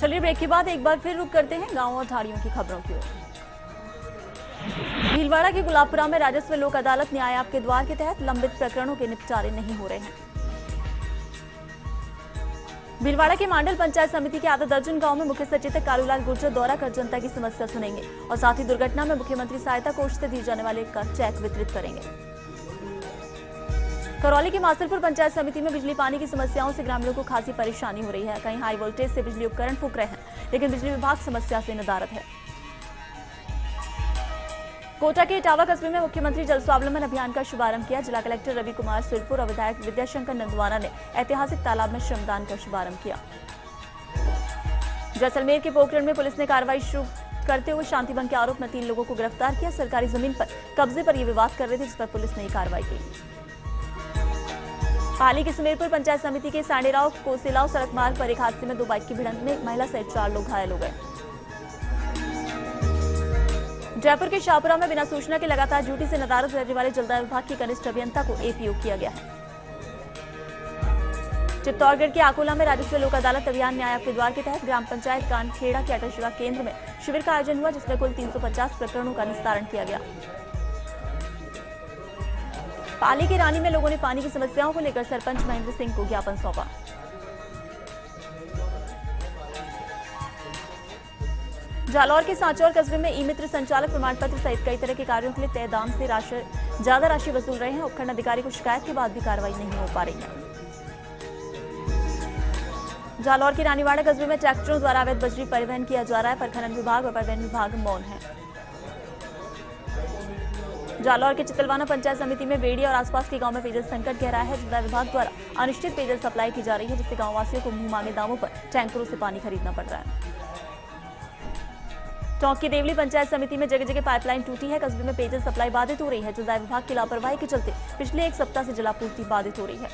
चलिए ब्रेक के बाद एक बार फिर रुक करते हैं गांव और धाड़ियों की खबरों की ओर। भीलवाड़ा के गुलाबपुरा में राजस्व लोक अदालत न्याय आपके द्वार के तहत लंबित प्रकरणों के निपटारे नहीं हो रहे हैं। भीलवाड़ा के मांडल पंचायत समिति के आधा दर्जन गांव में मुख्य सचेतक कालूलाल गुर्जर दौरा कर जनता की समस्या सुनेंगे और साथ ही दुर्घटना में मुख्यमंत्री सहायता कोष से दिए जाने वाले का चेक वितरित करेंगे। करौली के मासलपुर पंचायत समिति में बिजली पानी की समस्याओं से ग्रामीणों को खासी परेशानी हो रही है। कहीं हाई वोल्टेज से बिजली उपकरण फूंक रहे हैं, लेकिन बिजली विभाग समस्या से नदारद है। कोटा के इटावा कस्बे में मुख्यमंत्री जल स्वावलंबन अभियान का शुभारंभ किया। जिला कलेक्टर रवि कुमार सुरपुर और विधायक विद्याशंकर नंदवाना ने ऐतिहासिक तालाब में श्रमदान का शुभारंभ किया। जैसलमेर के पोखरण में पुलिस ने कार्रवाई शुरू करते हुए शांति भंग के आरोप में 3 लोगों को गिरफ्तार किया। सरकारी जमीन पर कब्जे पर यह विवाद कर रहे थे, जिस पर पुलिस ने कार्रवाई की। पाली के सुमेरपुर पंचायत समिति के सांडेराव कोसेलाव सड़क मार्ग पर एक हादसे में 2 बाइक की भिड़ंत में एक महिला सहित 4 लोग घायल हो गए। जयपुर के शाहपुरा में बिना सूचना के लगातार ड्यूटी से नदारद रहने वाले जलदाय विभाग के कनिष्ठ अभियंता को एपीओ किया गया है। चित्तौड़गढ़ के आकोला में राजस्व लोक अदालत अभियान न्याय आपके द्वार के तहत ग्राम पंचायत कानखेड़ा के अटल सेवा केंद्र में शिविर का आयोजन हुआ, जिसमें कुल 350 प्रकरणों का निस्तारण किया गया। पाली की रानी में लोगों ने पानी की समस्याओं को लेकर सरपंच महेंद्र सिंह को ज्ञापन सौंपा। जालौर के सांचौर कस्बे में ई मित्र संचालक प्रमाण पत्र सहित कई तरह के कार्यों के लिए तय दाम से ज्यादा राशि वसूल रहे हैं। उपखंड अधिकारी को शिकायत के बाद भी कार्रवाई नहीं हो पा रही है। जालौर के रानीवाड़ा कस्बे में ट्रैक्टरों द्वारा अवैध बजरी परिवहन किया जा रहा है, पर खनन विभाग और परिवहन विभाग मौन है। जालौर के चितलवाना पंचायत समिति में बेड़ी और आसपास के गांव में पेयजल संकट गहरा है। जलदाय विभाग द्वारा अनिश्चित पेयजल सप्लाई की जा रही है, जिससे गांव वासियों को मुंह मांगे दामों पर टैंकरों से पानी खरीदना पड़ रहा है। टोंक की देवली पंचायत समिति में जगह जगह पाइपलाइन टूटी है। कस्बे में पेयजल सप्लाई बाधित हो रही है। जलदाय विभाग की लापरवाही के चलते पिछले 1 सप्ताह से जलापूर्ति बाधित हो रही है।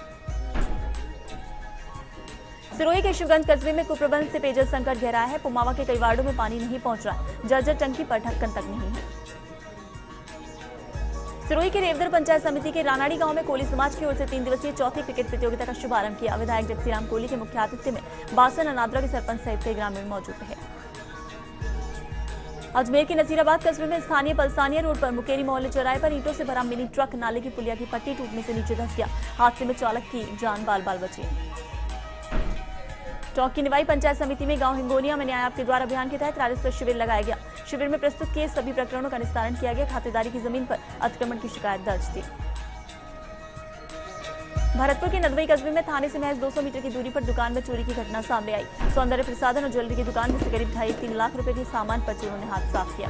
सिरोही के शिवगंज कस्बे में कुप्रबंध से पेयजल संकट गहरा है। पुमावा के कई वार्डों में पानी नहीं पहुंच रहा, जर्जर टंकी पर ढक्कन तक नहीं है। सिरोही के रेवदर पंचायत समिति के रानाड़ी गांव में कोली समाज की ओर से 3 दिवसीय चौथी क्रिकेट प्रतियोगिता का शुभारंभ किया। विधायक जगसीराम कोली के मुख्य आतिथ्य में बासन अनाद्रा के सरपंच सहित कई ग्रामीण मौजूद रहे। अजमेर के नसीराबाद कस्बे में स्थानीय पलसानिया रोड पर मुकेरी मोहल्ले चौराहे पर ईंटों से भरा मिनी ट्रक नाले की पुलिया की पट्टी टूटने से नीचे धंस गया। हादसे में चालक की जान बाल बाल बची। टोंक की निवाई पंचायत समिति में गांव हिंगोनिया में न्याय आपके द्वार अभियान के तहत राजस्व शिविर लगाया गया। शिविर में प्रस्तुत किए सभी प्रकरणों का निस्तारण किया गया। खातेदारी की जमीन पर अतिक्रमण की शिकायत दर्ज थी। भरतपुर के नदवई कस्बे में थाने से महज 200 मीटर की दूरी पर दुकान में चोरी की घटना सामने आई। सौंदर्य प्रसाधन और ज्वेलरी की दुकान में से करीब 2.5-3 लाख रुपए के सामान पर चोरों ने हाथ साफ किया।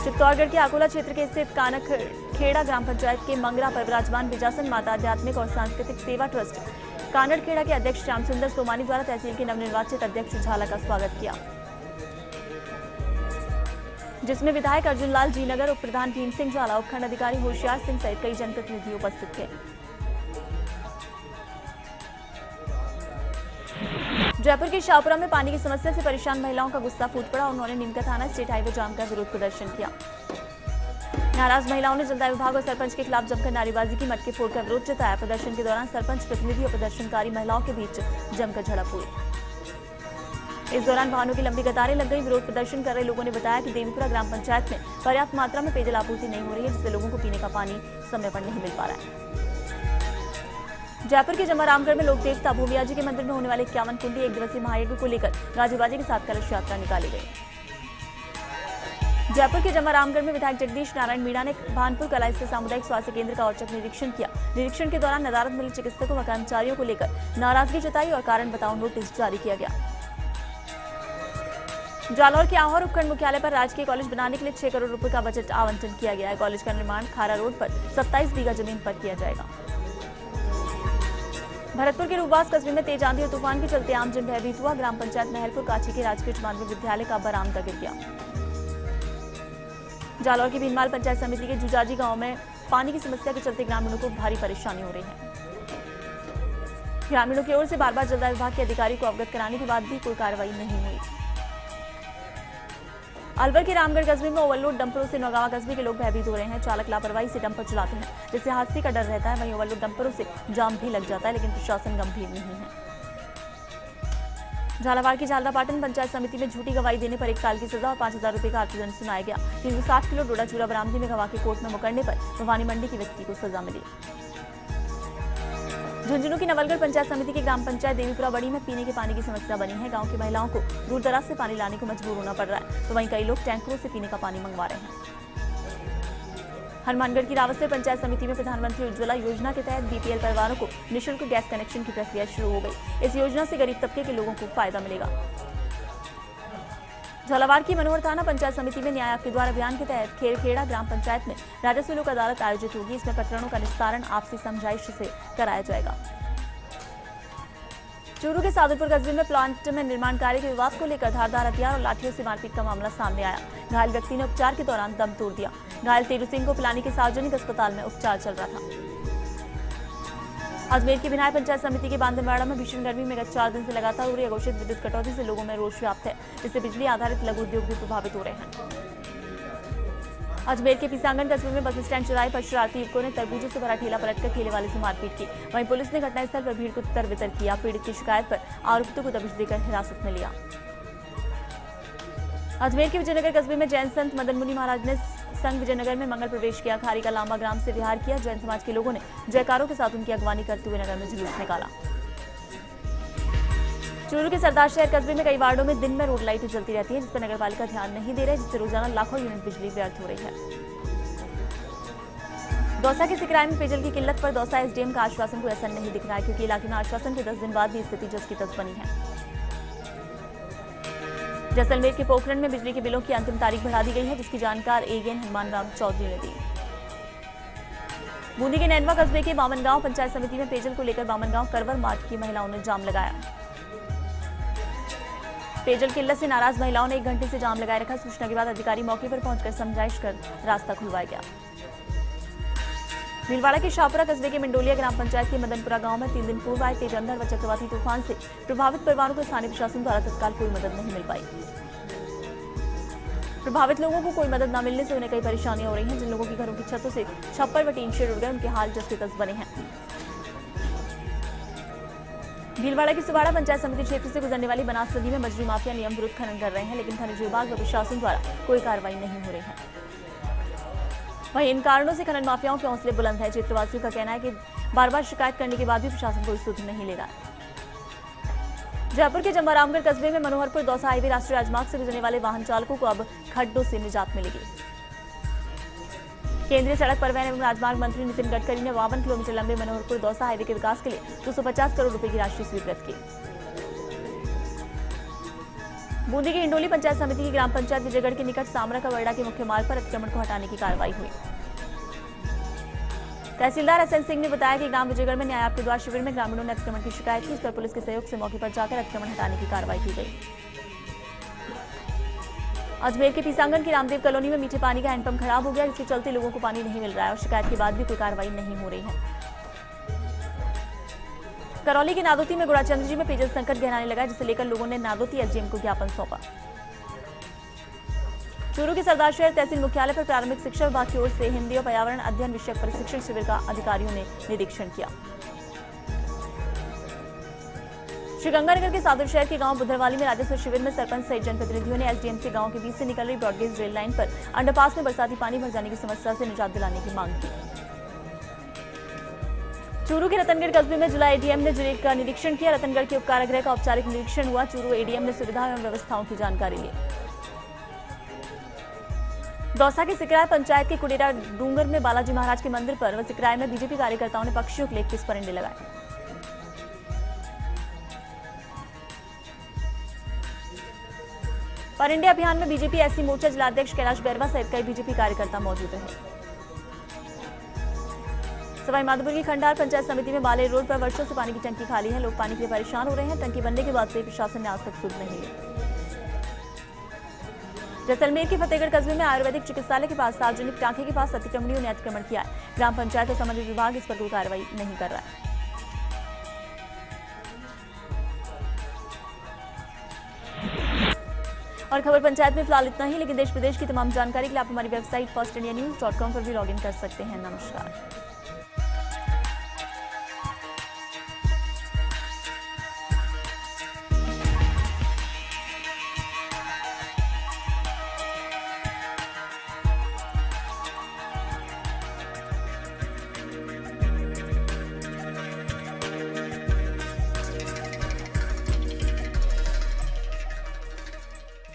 चित्तौड़गढ़ के आकोला क्षेत्र के स्थित कानखेड़ा ग्राम पंचायत के मंगरा पर विराजमान बिजासन माता आध्यात्मिक और सांस्कृतिक सेवा ट्रस्ट कानड़खेड़ा के अध्यक्ष श्याम सुंदर सोमानी द्वारा तहसील के नवनिर्वाचित अध्यक्ष झाला का स्वागत किया, जिसमें विधायक अर्जुन लाल जी नगर, उप प्रधान भीम सिंह झाला, उपखंड अधिकारी होशियार सिंह सहित कई जनप्रतिनिधि उपस्थित थे। जयपुर के शाहपुरा में पानी की समस्या से परेशान महिलाओं का गुस्सा फूट पड़ा और उन्होंने नीमका थाना स्टेट हाईवे जाम कर विरोध प्रदर्शन किया। नाराज महिलाओं ने जलदाय विभाग और सरपंच के खिलाफ जमकर नारेबाजी की, मटके फोड़कर विरोध जताया। प्रदर्शन के दौरान सरपंच प्रतिनिधि और प्रदर्शनकारी महिलाओं के बीच जमकर झड़प हुई। इस दौरान वाहनों की लंबी कतारें लग गई। विरोध प्रदर्शन कर रहे लोगों ने बताया कि देवीपुरा ग्राम पंचायत में पर्याप्त मात्रा में पेयजल आपूर्ति नहीं हो रही है, जिससे लोगों को पीने का पानी समय पर नहीं मिल पा रहा है। जयपुर के जमारामगढ़ में लोक देवता भूमिया जी के मंदिर में होने वाले 51 कुंडी 1 दिवसीय महायज्ञ को लेकर गाजी बाजी के साथ कलश यात्रा निकाली गई। जयपुर के जमारामगढ़ में विधायक जगदीश नारायण मीणा ने भानपुर कला स्थित सामुदायिक स्वास्थ्य केंद्र का औचक निरीक्षण किया। निरीक्षण के दौरान नदारद मिले चिकित्सकों व कर्मचारियों को लेकर नाराजगी जताई और कारण बताओ नोटिस जारी किया गया। जालौर के आहोर उपखंड मुख्यालय पर राजकीय कॉलेज बनाने के लिए 6 करोड़ रुपए का बजट आवंटन किया गया है। कॉलेज का निर्माण खारा रोड पर 27 बीघा जमीन पर किया जाएगा। भरतपुर के रूबास कस्बे में तेज आंधी और तूफान के चलते आमजन भयभीत हुआ। ग्राम पंचायत महलपुर काची के राजकीय उच्च माध्यमिक विद्यालय का बरामदा गिर गया। जालौर की भीनमाल पंचायत समिति के जुजाजी गांव में पानी की समस्या के चलते ग्रामीणों को भारी परेशानी हो रही है। ग्रामीणों की ओर से बार बार जलदाय विभाग के अधिकारी को अवगत कराने के बाद भी कोई कार्रवाई नहीं हुई। अलवर के रामगढ़ कस्बे में ओवरलोड डंपरों से नौगावा कस्बे के लोग भयभीत हो रहे हैं। चालक लापरवाही से डंपर चलाते हैं, जिससे हादसे का डर रहता है। वहीं ओवरलोड डंपरों से जाम भी लग जाता है, लेकिन प्रशासन गंभीर नहीं है। झालावाड़ की झालरापाटन पंचायत समिति में झूठी गवाही देने पर 1 साल की सजा और 5,000 रुपए का अर्थदंड सुनाया गया। 360 किलो डोडा चूरा बरामदी में गवाह के कोर्ट में मुकरने पर भवानी मंडी के व्यक्ति को सजा मिली। झुंझुनू की नवलगढ़ पंचायत समिति की ग्राम पंचायत देवीपुरा बड़ी में पीने के पानी की समस्या बनी है। गांव की महिलाओं को दूर दराज से पानी लाने को मजबूर होना पड़ रहा है, तो वहीं कई लोग टैंकरों से पीने का पानी मंगवा रहे हैं। हनुमानगढ़ की रावतसर पंचायत समिति में प्रधानमंत्री उज्ज्वला योजना के तहत बीपीएल परिवारों को निःशुल्क गैस कनेक्शन की प्रक्रिया शुरू हो गई। इस योजना से गरीब तबके के लोगों को फायदा मिलेगा। झालावाड़ की मनोहर थाना पंचायत समिति में न्याय आपके द्वार अभियान के तहत खेरखेड़ा ग्राम पंचायत में राजस्व लोक अदालत आयोजित होगी। इसमें प्रकरणों का निस्तारण आपसी समझाइश से कराया जाएगा। चूरू के सादुलपुर कस्बे में प्लांट में निर्माण कार्य के विवाद को लेकर धारदार हथियार और लाठियों से मारपीट का मामला सामने आया। घायल व्यक्ति ने उपचार के दौरान दम तोड़ दिया। घायल तेरू सिंह को पिलानी के सार्वजनिक अस्पताल में उपचार चल रहा था। अजमेर की बिनाय पंचायत समिति के बांधनवाड़ा में भीषण गर्मी में गत 4 दिन से लगातार हो रही अघोषित विद्युत कटौती से लोगों में रोष व्याप्त है, जिससे बिजली आधारित लघु उद्योग भी प्रभावित हो रहे हैं। अजमेर के पीसांगन कस्बे में बस स्टैंड चौराहे पर शरारती युवकों ने तरबूजों से भरा ठेला पलटकर ठेले वाले से मारपीट की। वहीं पुलिस ने घटनास्थल पर भीड़ को तितर बितर किया। पीड़ित की शिकायत पर आरोपितों को दबिश देकर हिरासत में लिया। अजमेर के विजयनगर कस्बे में जैन संत मदन मुनि महाराज ने संघ विजयनगर में मंगल प्रवेश किया। खारी का लांबा ग्राम से विहार किया। जैन समाज के लोगों ने जयकारों के साथ उनकी अगवानी करते हुए नगर में जुलूस निकाला। चूरू के सरदार शहर कस्बे में कई वार्डों में दिन में रोड लाइटें जलती रहती हैं, जिस पर नगरपालिका ध्यान नहीं दे रही, जिससे रोजाना लाखों यूनिट बिजली व्यर्थ हो रही है। दौसा के सिकराय में पेयजल की किल्लत पर दौसा एसडीएम का आश्वासन कोई असर नहीं दिख रहा है, क्योंकि इलाके में आश्वासन के 10 दिन बाद भी स्थिति जस की तस बनी है। जैसलमेर के पोखरण में बिजली के बिलों की अंतिम तारीख बढ़ा दी गई है, जिसकी जानकारी एएन हनुमान राम चौधरी ने दी। बूंदी के नैनवा कस्बे के बामनगांव पंचायत समिति में पेयजल को लेकर बामनगांव करवर मार्ट की महिलाओं ने जाम लगाया। पेयजल किल्लत से नाराज महिलाओं ने 1 घंटे से जाम लगाए रखा। सूचना के बाद अधिकारी मौके पर पहुंचकर समझाइश कर रास्ता खुलवाया गया। भीलवाड़ा के शाहपुरा कस्बे के मंडोलिया ग्राम पंचायत के मदनपुरा गांव में 3 दिन पूर्व आए तेज अंधड़ व चक्रवाती तूफान से प्रभावित परिवारों को स्थानीय प्रशासन द्वारा तत्काल कोई मदद नहीं मिल पाई। प्रभावित लोगों को कोई मदद न मिलने से उन्हें कई परेशानियां हो रही हैं। जिन लोगों की घरों की छतों से छप्पर व टीन शेड उड़ गए, उनके हाल जस के तस बने हैं। भीलवाड़ा की सुवाड़ा पंचायत समिति क्षेत्र से गुजरने वाली बनास नदी में बजरी माफिया नियम विरुद्ध खनन कर रहे हैं, लेकिन खनिज विभाग व प्रशासन द्वारा कोई कार्रवाई नहीं हो रही है। वहीं इन कारणों से खनन माफियाओं के हौसले बुलंद है। क्षेत्रवासियों का कहना है कि बार-बार शिकायत करने के बाद भी प्रशासन कोई सुध नहीं ले रहा है। जयपुर के जम्बारामगढ़ कस्बे में मनोहरपुर दौसा हाईवे राष्ट्रीय राजमार्ग से गुजरने वाले वाहन चालकों को अब खड्डों से निजात मिलेगी। केंद्रीय सड़क परिवहन एवं राजमार्ग मंत्री नितिन गडकरी ने 52 किलोमीटर लंबे मनोहरपुर दौसा हाईवे के विकास के लिए 250 करोड़ रुपए की राशि स्वीकृत की। बूंदी की इंडोली पंचायत समिति की ग्राम पंचायत विजयगढ़ के निकट सामरा का वर्डा के मुख्य मार्ग पर अतिक्रमण को हटाने की कार्रवाई हुई। तहसीलदार एसएन सिंह ने बताया कि ग्राम विजयगढ़ में न्याय आपके द्वार शिविर में ग्रामीणों ने अतिक्रमण की शिकायत की। इस पर पुलिस के सहयोग से मौके पर जाकर अतिक्रमण हटाने की कार्रवाई की गई। अजमेर के पीसांगन की रामदेव कॉलोनी में मीठे पानी का हैंडपंप खराब हो गया, जिसके चलते लोगों को पानी नहीं मिल रहा है और शिकायत के बाद भी कोई कार्रवाई नहीं हो रही है। करौली के नादोती में गुड़ाचंद्र जी में पेयजल संकट गहराने लगा, जिसे लेकर लोगों ने नादोती एसडीएम को ज्ञापन सौंपा। चूरू के सरदार शहर तहसील मुख्यालय पर प्राथमिक शिक्षा विभाग की ओर से हिंदी और पर्यावरण अध्ययन विषयक प्रशिक्षण शिविर का अधिकारियों ने निरीक्षण किया। श्रीगंगानगर के सादुल शहर के गांव बुधरवाली में राजस्व शिविर में सरपंच सहित जनप्रतिनिधियों ने एसडीएम से गांव के बीच से निकल रही ब्रॉडगेज रेल लाइन पर अंडरपास में बरसाती पानी भर जाने की समस्या से निजात दिलाने की मांग की। चूरू के रतनगढ़ कस्बे में जिला एडीएम ने जिले का निरीक्षण किया। रतनगढ़ के उपकारागृह का औपचारिक निरीक्षण हुआ। चूरू एडीएम ने सुविधा एवं व्यवस्थाओं की जानकारी ली। दौसा के सिकराय पंचायत के कुडेरा डूंगर में बालाजी महाराज के मंदिर पर व सिकराय में बीजेपी कार्यकर्ताओं ने पक्षियों के लिए किस परिंदे लगाए। परिंदे अभियान में बीजेपी एससी मोर्चा जिलाध्यक्ष कैलाश बैरवा सहित कई बीजेपी कार्यकर्ता मौजूद रहे। सवाई माधोपुर की खंडार पंचायत समिति में बाले रोड पर वर्षों से पानी की टंकी खाली है। लोग पानी के लिए परेशान हो रहे हैं। टंकी बनने के बाद से प्रशासन ने आज तक सुध नहीं ली। जैसलमेर के फतेहगढ़ कस्बे में आयुर्वेदिक चिकित्सालय के पास सार्वजनिक टांके के पास अतिक्रमणियों ने अतिक्रमण किया है। ग्राम पंचायत और संबंधित विभाग इस पर कोई कार्रवाई नहीं कर रहा है। और खबर पंचायत में फिलहाल इतना ही, लेकिन देश प्रदेश की तमाम जानकारी के लिए आप हमारी वेबसाइट firstindianews.com पर भी लॉगिन कर सकते हैं। नमस्कार।